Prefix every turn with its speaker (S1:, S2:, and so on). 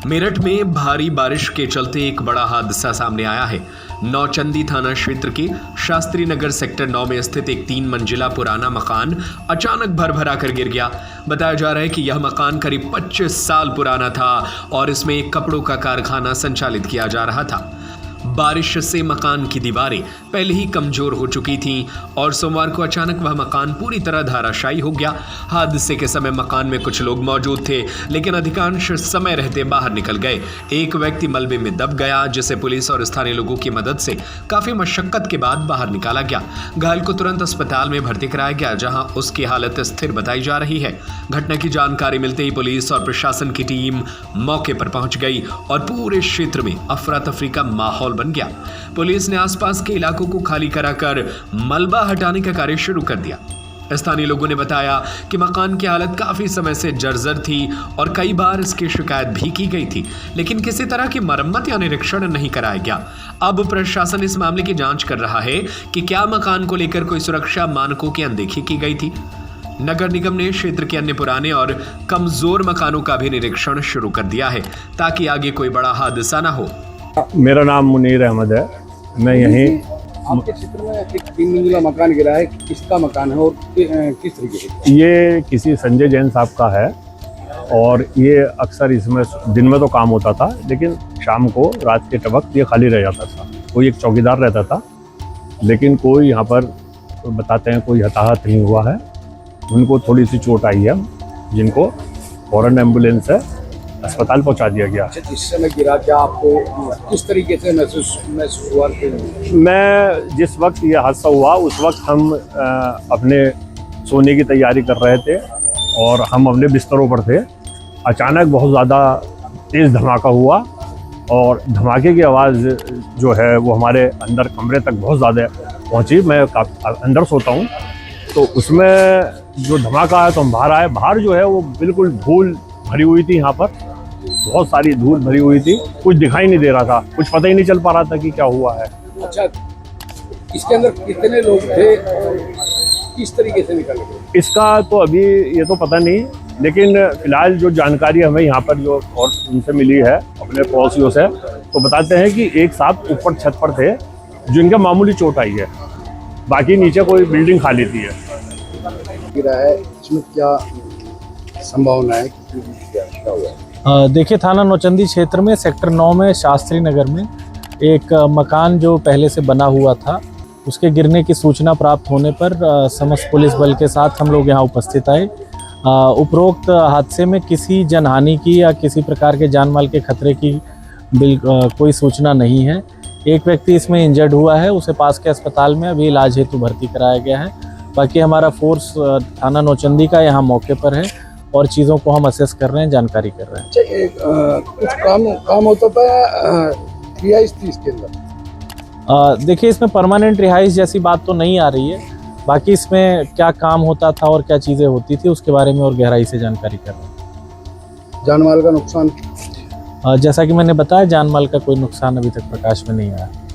S1: मेरठ में भारी बारिश के चलते एक बड़ा हादसा सामने आया है। नौचंदी थाना क्षेत्र के शास्त्री नगर सेक्टर 9 में स्थित एक 3 मंजिला पुराना मकान अचानक भरभरा कर गिर गया। बताया जा रहा है कि यह मकान करीब 25 साल पुराना था और इसमें एक कपड़ों का कारखाना संचालित किया जा रहा था। बारिश से मकान की दीवारें पहले ही कमजोर हो चुकी थीं और सोमवार को अचानक वह मकान पूरी तरह धराशायी हो गया। हादसे के समय मकान में कुछ लोग मौजूद थे, लेकिन अधिकांश समय रहते बाहर निकल गए। एक व्यक्ति मलबे में दब गया, जिसे पुलिस और स्थानीय लोगों की मदद से काफी मशक्कत के बाद बाहर निकाला गया। घायल को तुरंत अस्पताल में भर्ती कराया गया, जहां उसकी हालत स्थिर बताई जा रही है। घटना की जानकारी मिलते ही पुलिस और प्रशासन की टीम मौके पर पहुंच गई और पूरे क्षेत्र में अफरा तफरी का माहौल बन गया। पुलिस ने आसपास के इलाकों को खाली कराकर मलबा हटाने का कार्य शुरू कर दिया। स्थानीय लोगों ने बताया कि मकान की हालत काफी समय से जर्जर थी और कई बार इसकी शिकायत भी की गई थी, लेकिन किसी तरह की मरम्मत या निरीक्षण नहीं कराया गया। अब प्रशासन इस मामले की जांच कर रहा है कि क्या मकान को लेकर कोई सुरक्षा मानकों की अनदेखी की गई थी। नगर निगम ने क्षेत्र के अन्य पुराने और कमजोर मकानों का भी निरीक्षण शुरू कर दिया है, ताकि आगे कोई बड़ा हादसा न हो।
S2: मेरा नाम मुनीर अहमद है। मैं यहीं
S3: आपके क्षेत्र में एक 3 मंजिला मकान गिरा है, किसका मकान है और किस तरीके से?
S2: ये किसी संजय जैन साहब का है और ये अक्सर इसमें दिन में तो काम होता था, लेकिन शाम को रात के वक्त ये खाली रह जाता था। कोई एक चौकीदार रहता था, लेकिन कोई यहाँ पर बताते हैं कोई हताहत नहीं हुआ है। उनको थोड़ी सी चोट आई है, जिनको फौरन एम्बुलेंस है अस्पताल पहुंचा दिया गया।
S3: जिस समय गिरा, क्या आपको किस तरीके से महसूस हुआ?
S2: मैं जिस वक्त ये हादसा हुआ उस वक्त हम अपने सोने की तैयारी कर रहे थे और हम अपने बिस्तरों पर थे। अचानक बहुत ज़्यादा तेज़ धमाका हुआ और धमाके की आवाज़ जो है वो हमारे अंदर कमरे तक बहुत ज़्यादा पहुंची। मैं अंदर सोता हूं, तो उसमें जो धमाका आया तो हम बाहर आए। बाहर जो है वो बिल्कुल धूल भरी हुई थी, यहाँ पर बहुत सारी धूल भरी हुई थी। कुछ दिखाई नहीं दे रहा था, कुछ पता ही नहीं चल पा रहा था कि क्या हुआ है।
S3: अच्छा, इसके अंदर कितने लोग थे और किस तरीके से निकल गए?
S2: इसका तो अभी ये तो पता नहीं, लेकिन फिलहाल जो जानकारी हमें यहाँ पर जो और उनसे मिली है अपने पड़ोसियों से, तो बताते हैं कि एक साथ ऊपर छत पर थे जिनका मामूली चोट आई है, बाकी नीचे कोई बिल्डिंग खाली थी।
S3: गिरा है, इसमें क्या संभावना है कि क्या हुआ?
S4: देखिए, थाना नौचंदी क्षेत्र में सेक्टर 9 में शास्त्री नगर में एक मकान जो पहले से बना हुआ था, उसके गिरने की सूचना प्राप्त होने पर समस्त पुलिस बल के साथ हम लोग यहाँ उपस्थित आए। उपरोक्त हादसे में किसी जनहानि की या किसी प्रकार के जान माल के खतरे की कोई सूचना नहीं है। एक व्यक्ति इसमें इंजर्ड हुआ है, उसे पास के अस्पताल में अभी इलाज हेतु भर्ती कराया गया है। बाकी हमारा फोर्स थाना नौचंदी का यहाँ मौके पर है और चीज़ों को हम असेस कर रहे हैं, जानकारी कर रहे हैं।
S3: अच्छा, कुछ काम होता था, रिहाइश थी इसके अंदर?
S4: देखिए, इसमें परमानेंट रिहाइश जैसी बात तो नहीं आ रही है। बाकी इसमें क्या काम होता था और क्या चीज़ें होती थी उसके बारे में और गहराई से जानकारी कर रहे हैं।
S3: जान माल का नुकसान?
S4: जैसा कि मैंने बताया, जान माल का कोई नुकसान अभी तक प्रकाश में नहीं आया।